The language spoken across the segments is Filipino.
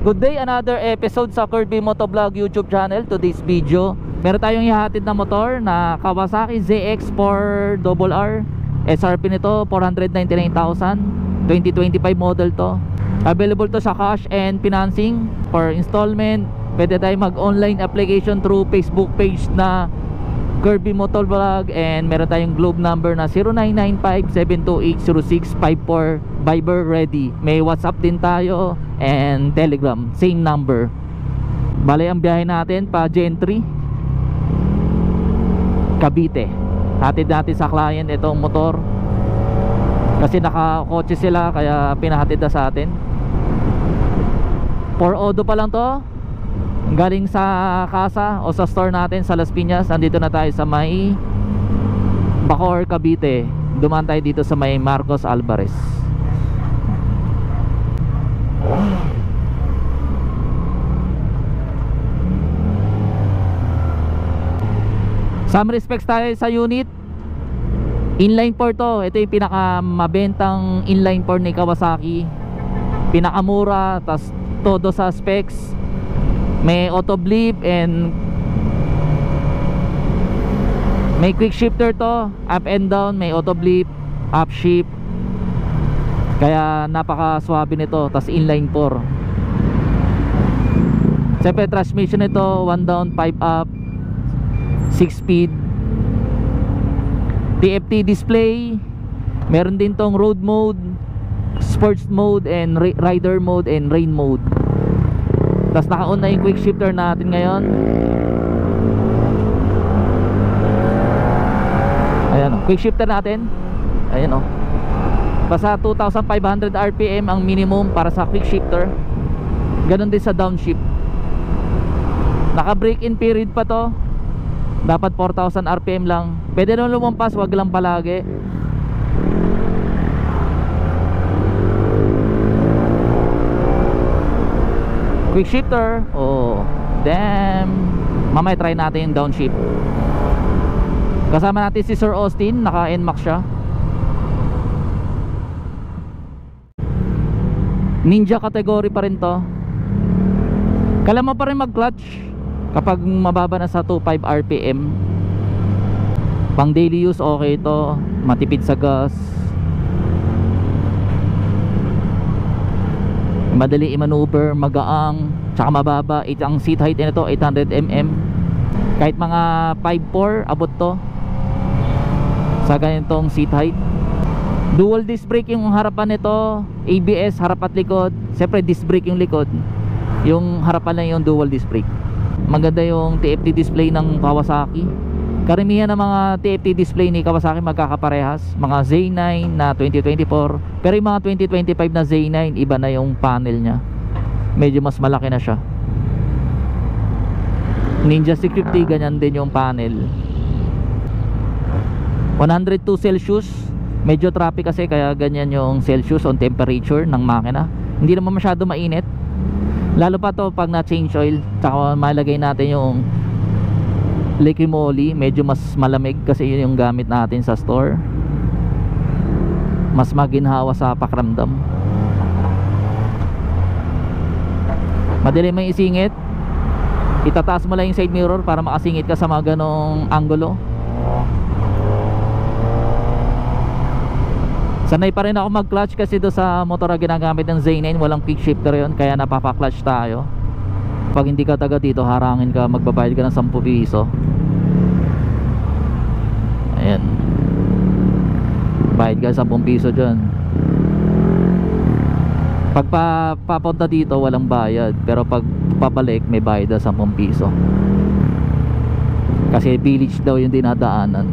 Good day, another episode sa Kirby Motovlog YouTube channel. Today's video, meron tayong ihatid na motor na Kawasaki ZX4RR. SRP nito 499,000, 2025 model to. Available to sa cash and financing for installment. Pwede tayo mag-online application through Facebook page na Kirby Motovlog, and meron tayong globe number na 0995-728-0654. Viber ready. May WhatsApp din tayo and Telegram, same number. Bale, ang biyahe natin pa Gentry, Cavite. Hatid natin sa client itong motor kasi nakakotse sila, kaya pinahatid na sa atin. 4 Odo pa lang to, galing sa casa o sa store natin sa Las Piñas. Andito na tayo sa may Bacoor, Cavite. Dumaan tayo dito sa may Marcos Alvarez. Some respects tayo sa unit. Inline 4 to. Ito yung pinakamabentang inline 4 ni Kawasaki. Pinakamura, tas todo sa specs. May auto blip and may quick shifter to, up and down. May auto blip, up shift. Kaya napaka swabe nito. Tas inline 4. Siyempre transmission nito 1 down 5 up, 6 speed. TFT display. Meron din tong road mode, sports mode, and rider mode, and rain mode. Tas naka-on na yung quick shifter natin ngayon. Ayan o, quick shifter natin. Ayan o, basta 2,500 RPM ang minimum para sa quick shifter. Ganon din sa downshift. Naka break in period pa to. Dapat 4,000 RPM lang. Pwede naman lumampas, wag lang palagi. Quick shifter. Oh, damn. Mamaya try natin yung downshift. Kasama natin si Sir Austin. Naka NMAX siya. Ninja category pa rin to. Kailan mo pa rin mag clutch kapag mababa na sa 2.5 RPM. Pang daily use okay ito. Matipid sa gas, madali i-maneuver, magaang, tsaka mababa. Ang seat height nito 800mm. Kahit mga 5'4" abot to sa ganitong seat height. Dual disc brake yung harapan nito, ABS harap at likod. Siyempre disc brake yung likod, yung harapan lang yung dual disc brake. Maganda yung TFT display ng Kawasaki. Karamihan ng mga TFT display ni Kawasaki magkakaparehas. Mga Z9 na 2024. Pero yung mga 2025 na Z9, iba na yung panel nya. Medyo mas malaki na siya. Ninja 650, ganyan din yung panel. 102 Celsius. Medyo traffic kasi, kaya ganyan yung Celsius on temperature ng makina. Hindi naman masyado mainit. Lalo pa to pag na-change oil. Tsaka malagay natin yung liquid moly, medyo mas malamig kasi yun yung gamit natin sa store. Mas maginhawa sa pakiramdam. Madali may isingit. Itataas mo lang yung side mirror para makasingit ka sa mga ganong angulo. Sanay pa rin ako mag-clutch kasi do sa motor na ginagamit ng Z9 walang quick shifter yun, kaya napapa-clutch tayo. Pag hindi ka taga dito, harangin ka, magbabayad ka ng 10 piso. Ayan, bayad ka 10 piso dyan. Pag papunta dito walang bayad, pero pag papalik may bayad na 10 piso. Kasi village daw yung dinadaanan.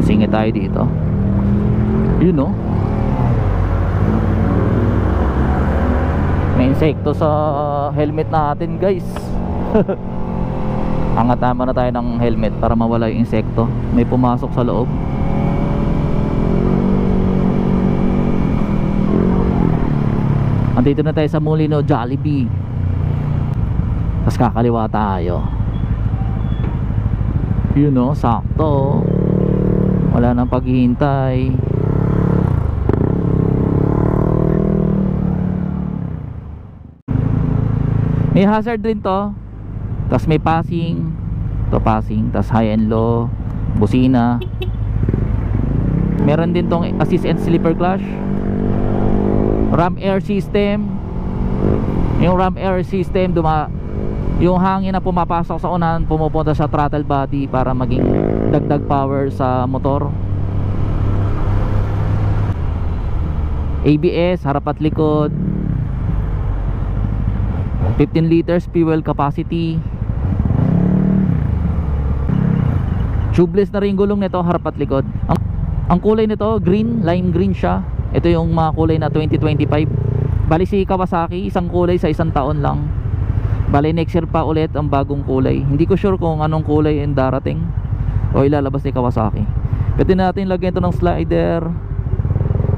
Singit tayo dito. You know, may insekto sa helmet natin, guys. Angat-tama na tayo ng helmet para mawala yung insekto. May pumasok sa loob. Andito na tayo sa Molino Jollibee. Tapos kakaliwa tayo. You know, sakto. Wala nang paghihintay. May hazard din to. Tapos may passing. To passing. Tapos high and low. Busina. Meron din tong assist and slipper clutch. Ram air system. Yung ram air system, yung hangin na pumapasok sa unahan pumupunta sa throttle body para maging dagdag power sa motor. ABS, harap at likod. 15 liters fuel capacity. Tubeless na rin gulong nito, harap at likod. Ang kulay nito, green, lime green siya. Ito yung mga kulay na 2025. Bali si Kawasaki, isang kulay sa isang taon lang. Bali next year pa ulit ang bagong kulay. Hindi ko sure kung anong kulay yung darating o ilalabas ni Kawasaki. Pwede natin lagyan ito ng slider.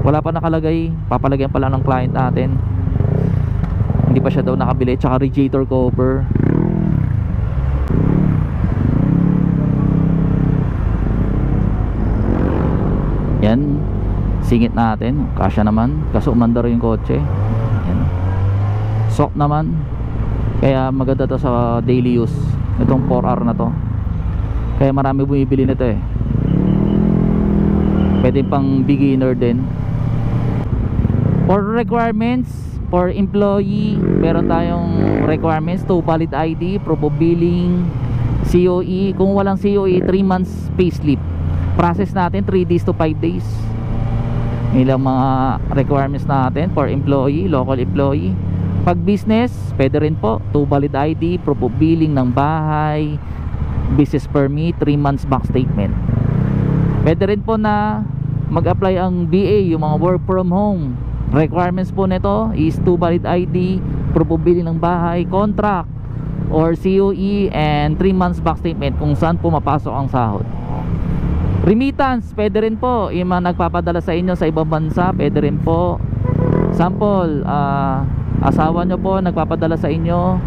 Wala pa nakalagay, papalagyan pa lang ng client natin. Hindi pa siya daw nakabili. Tsaka radiator cover. Yan, singit natin, kasya naman. Kaso umandar yung kotse. Yan. Sok naman. Kaya maganda to sa daily use. Itong 4R na to. Kaya marami bumibili nito eh. Pwede pang beginner din. For requirements, for employee, meron tayong requirements to valid ID, proof of billing, COE. Kung walang COE, 3 months payslip. Process natin 3 days to 5 days. Ilang mga requirements natin for employee, local employee. Pag business, pwede rin po to valid ID, proof of billing ng bahay, business permit, 3 months bank statement. Pwede rin po na mag-apply ang BA, yung mga work from home. Requirements po nito is to valid ID, proof of billing ng bahay, contract or COE, and 3 months bank statement kung saan pumapasok ang sahod. Remittance, pwede rin po. Yung mga nagpapadala sa inyo sa ibang bansa, pwede rin po. Sample, asawa nyo po nagpapadala sa inyo,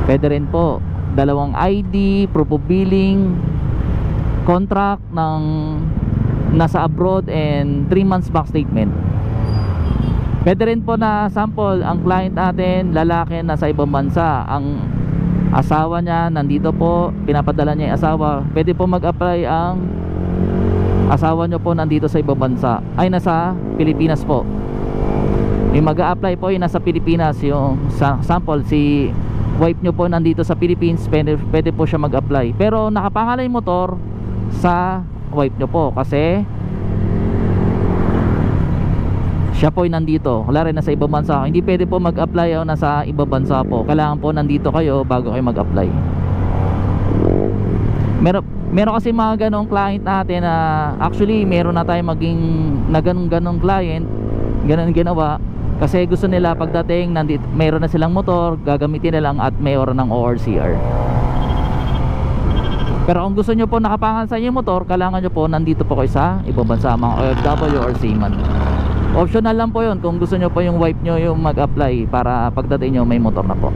pwede rin po. 2 ID, proof of billing, contract ng nasa abroad, and 3 months bank statement. Pwede rin po na sample, ang client natin lalaki nasa ibang bansa, ang asawa niya nandito po, pinapadala niya yung asawa, pwede po mag-apply ang asawa nyo po nandito sa ibang bansa, ay nasa Pilipinas po. Yung mag-a-apply po yung nasa Pilipinas, yung sample si wife nyo po nandito sa Philippines, pwede po siya mag-apply. Pero nakapangalan yung motor sa wife nyo po kasi siya po yung nandito. Wala rin nasa ibang bansa. Hindi pwede po mag-apply o nasa ibang bansa po. Kailangan po nandito kayo bago kayo mag-apply. Meron kasi mga ganong client natin na actually meron na tayo maging na ganong client, ganon ginawa kasi gusto nila pagdating nandito, meron na silang motor, gagamitin na lang at mayroon ng ORCR. Pero kung gusto nyo po nakapangalan sa inyo motor, kailangan nyo po nandito po kayo sa ibang bansa, mga OFW or seaman. Optional lang po yun kung gusto nyo po yung wife nyo yung mag-apply para pagdating nyo may motor na po.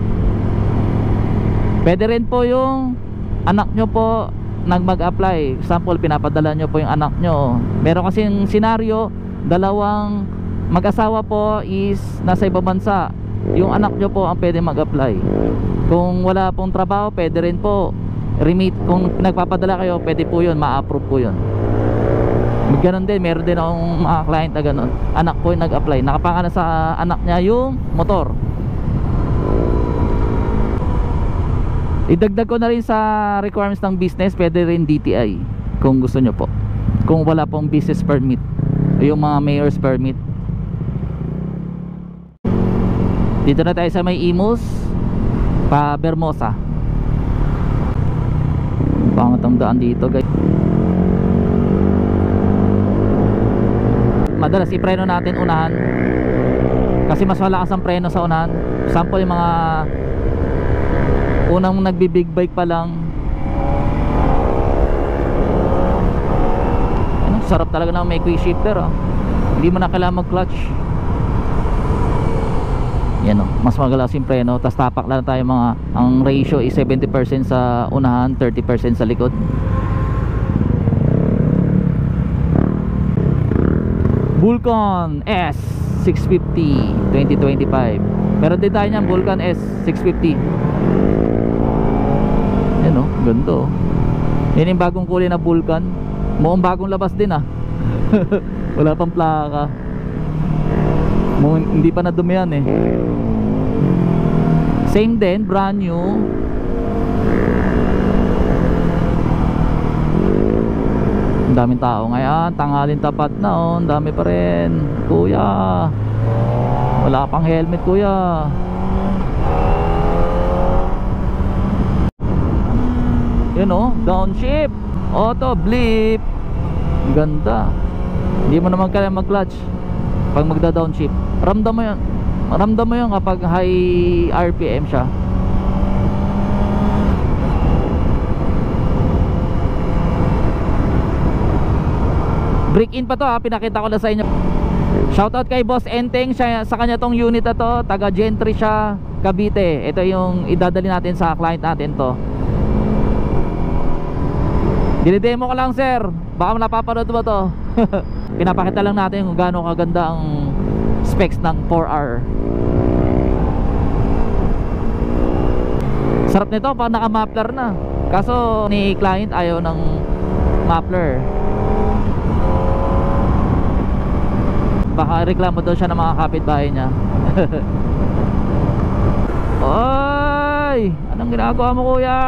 Pwede rin po yung anak nyo po mag-apply. Sample, pinapadala nyo po yung anak nyo. Meron kasing senaryo, 2 mag-asawa po is nasa ibang bansa, yung anak nyo po ang pwede mag-apply. Kung wala pong trabaho, pwede rin po remit. Kung nagpapadala kayo, pwede po yun, ma-approve po yun. Ganon din, meron din akong mga client na ganon, anak po yung nag-apply, nakapangalan sa anak niya yung motor. Idagdag ko na rin sa requirements ng business, pwede rin DTI kung gusto nyo po, kung wala pong business permit, yung mga mayor's permit. Dito na tayo sa may Imus pa Bermosa. Pangat ang daan dito guys. Madalas ipreno natin unahan kasi mas malakas ang preno sa unahan. Sample yung mga unang nagbi-big bike pa lang. Ano, sarap talaga na may quick shifter hindi mo na kailangan mag-clutch. Yan mas magalas yung preno. Tapos tapak lang tayo ang ratio is 70% sa unahan, 30% sa likod. Vulcan S 650 2025. Meron din tayo niyan, Vulcan S 650. Yan o, ganda o. Yan yung bagong kulay na Vulcan. Mukhang bagong labas din ah. Wala pang plaka. Hindi pa nadumi yan eh. Same din, brand new. Ang daming tao ngayon. Tanghalin tapat na oh. Ang dami pa rin. Kuya, wala pang helmet kuya. Yun oh, downshift, auto blip. Ganda. Hindi mo naman kaya mag-clutch pag magda-downshift. Ramdam mo yan. Ramdam mo yan kapag high RPM siya. Break in pa to ha, pinakita ko na sa inyo. Shoutout kay Boss Enteng, siya, sa kanya tong unit na to. Taga Gentry siya, Cavite. Ito yung idadali natin sa client natin to. Dinidemo ko lang sir, baka napapanood ba to. Pinapakita lang natin kung gaano kaganda ang specs ng 4R. Sarap nito pag naka-muffler na. Kaso ni client ayaw ng muffler. Baka reklamo daw siya ng mga kapitbahay niya. Oy! Anong ginagawa mo kuya?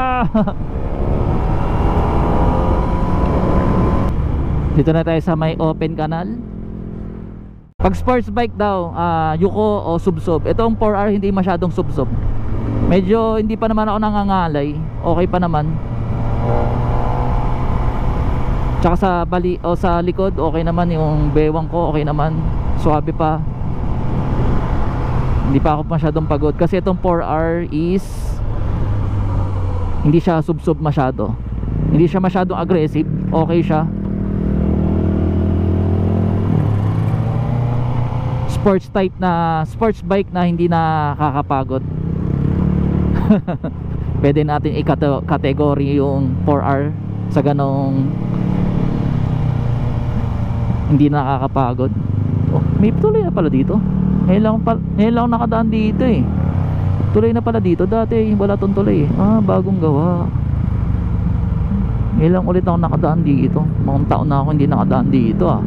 Dito na tayo sa may open canal. Pag sports bike daw, Yuko o Subsob. Itong 4R hindi masyadong Subsob. Medyo hindi pa naman ako nangangalay. Okay pa naman. Tsaka sa bali o sa likod okay naman, yung bewang ko okay naman. Suabe pa. Hindi pa ako masyadong pagod kasi itong 4R is hindi siya Subsob masyado. Hindi siya masyadong aggressive. Okay siya. Sports type na sports bike na hindi nakakapagod. Pwede natin i-category yung 4R sa ganong hindi nakakapagod. Oh, may tuloy na pala dito. Ngayon lang nakadaan dito eh. Tuloy na pala dito. Dati wala tong tuloy eh. Bagong gawa. Ngayon lang ulit ako nakadaan dito. Mga taon na ako hindi nakadaan dito ah.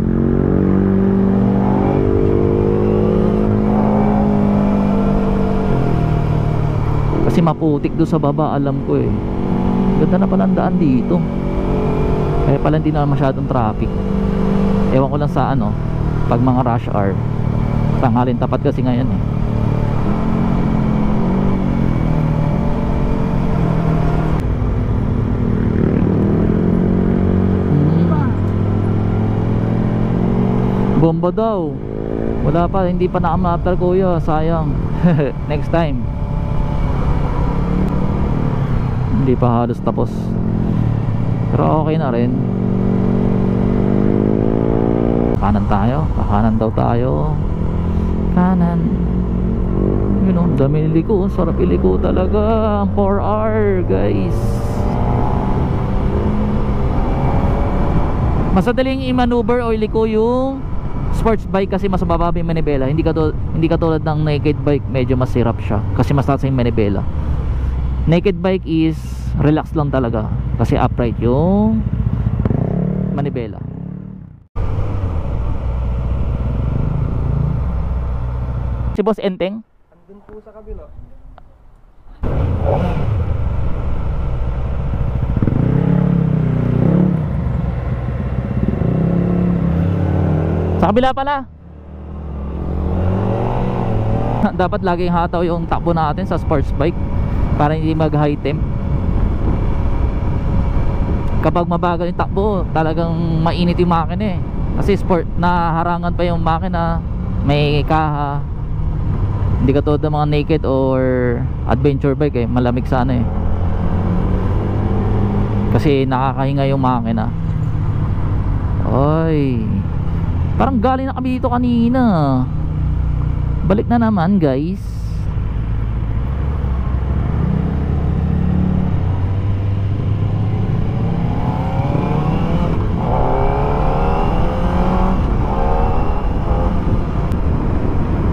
Kasi maputik doon sa baba, alam ko eh. Ganda na pala ang daan dito. Kaya pala hindi na masyadong traffic. Ewan ko lang sa ano, pag mga rush hour. Tanghalin tapat kasi ngayon eh. Bomba daw. Wala pa, hindi pa nakamapper kuya. Sayang. Next time. Hindi pa halos tapos. Pero okay na rin. Kanan tayo. Kakanan daw tayo. Kanan. Yun o, dami niliko. Sarap iliko talaga. 4R guys. Mas madaling i-maneuver o iliko yung sports bike kasi mas mababa yung manibela. Hindi katulad ng naked bike. Medyo mas hirap siya kasi mas taas yung manibela. Naked bike is relax lang talaga kasi upright yung manibela. Si Boss Enteng andun po sa kabila. Sa kabila pala. Dapat laging hataw yung takbo natin sa sports bike para hindi mag high temp. Kapag mabagal yung takbo, talagang mainit yung makina eh. Kasi sport, naharangan pa yung makina, may kaha. Hindi katulad ng mga naked or adventure bike eh, malamig sana eh. Kasi nakakahinga yung makina. Oy, parang galing na kami dito kanina. Balik na naman guys.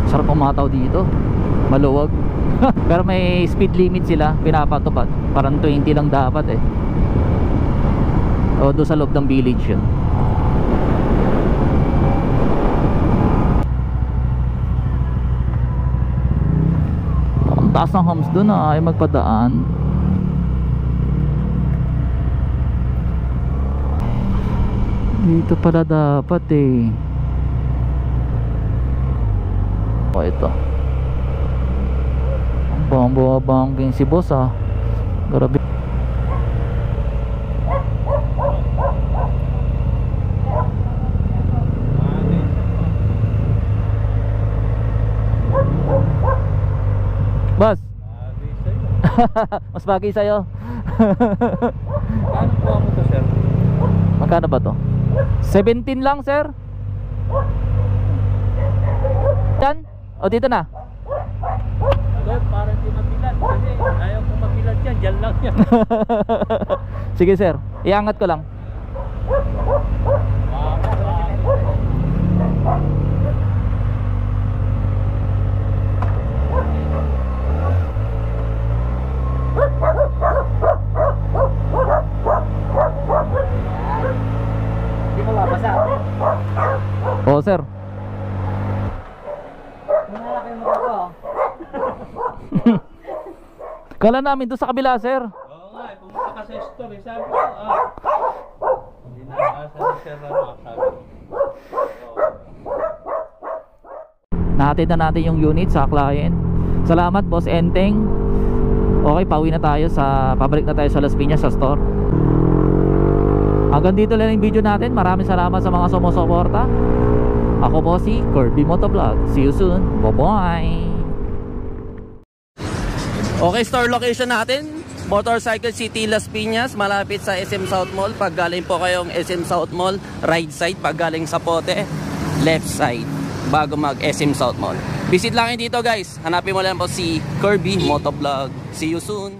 Sarap umataw dito. maluwag. Pero may speed limit sila pinapatupad, parang 20 lang dapat eh. O doon sa loob ng village yun. Ang taas ng humps doon ay magpadaan. Dito pala dapat eh. O ito, ang bangking si boss ah. Grabe. Boss, mas bagay sa'yo. Ano po ako to, sir? Magkano ba to? 17 lang, sir. Dan? O dito na. Doon, parang di mapilat. Kasi ayaw ko mapilat yan. Diyan lang yan. Sige, sir. Iangat ko lang. Hindi mo mabasa. Oo, sir. Kala namin doon sa kabila, sir. Oo nga, pumunta ka sa store. Sabi ko, hindi na asa ni sir na sabi. Nahatid na natin yung unit sa client. Salamat, Boss Enteng. Okay, pauwi na tayo pabalik na tayo sa Las Piñas sa store. Hanggang dito lang yung video natin. Maraming salamat sa mga sumusuporta. Ako po si Kirby Motovlog. See you soon. Bye-bye. Okay, store location natin, Motorcycle City, Las Piñas, malapit sa SM South Mall. Pag galing po kayong SM South Mall, right side. Pag galing sa Pote, left side, bago mag SM South Mall. Visit lang dito guys. Hanapin mo lang po si Kirby Motovlog. See you soon.